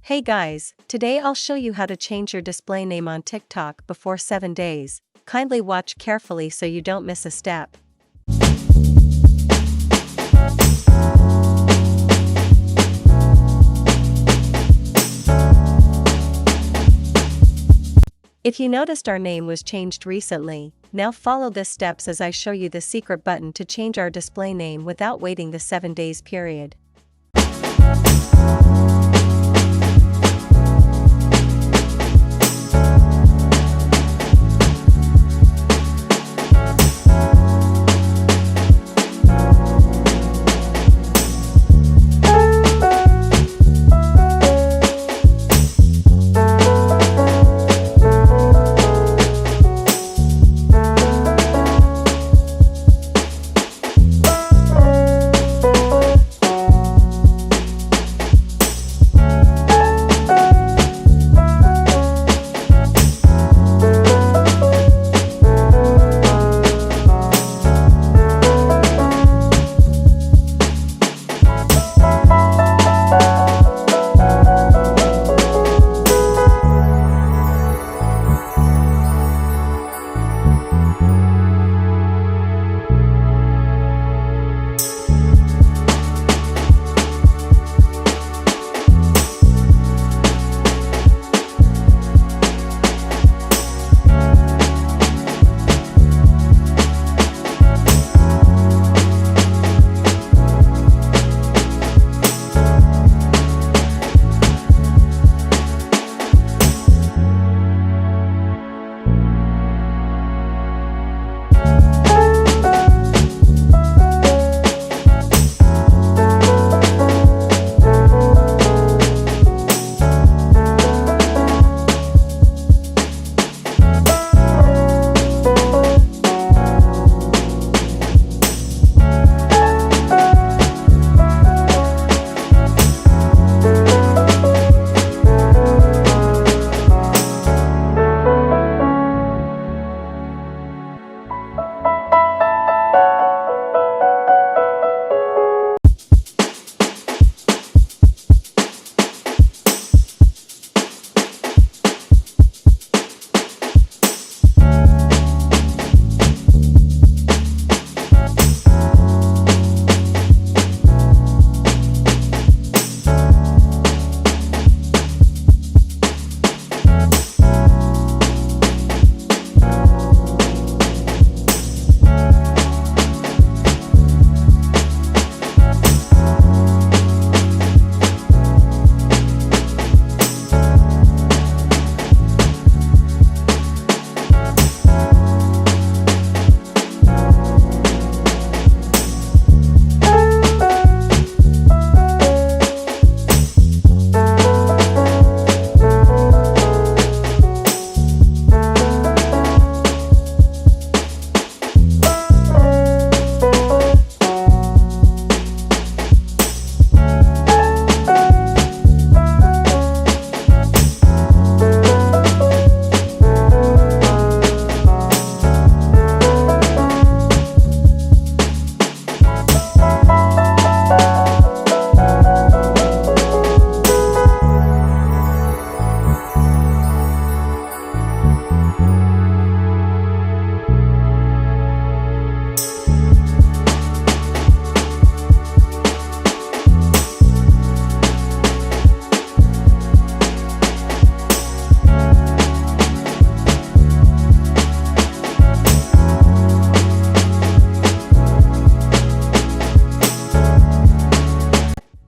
Hey guys, today I'll show you how to change your display name on TikTok before 7 days. Kindly watch carefully so you don't miss a step. If you noticed our name was changed recently, now follow the steps as I show you the secret button to change our display name without waiting the 7 days period.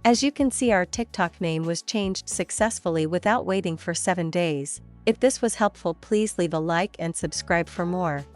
As you can see, our TikTok name was changed successfully without waiting for 7 days. If this was helpful, please leave a like and subscribe for more.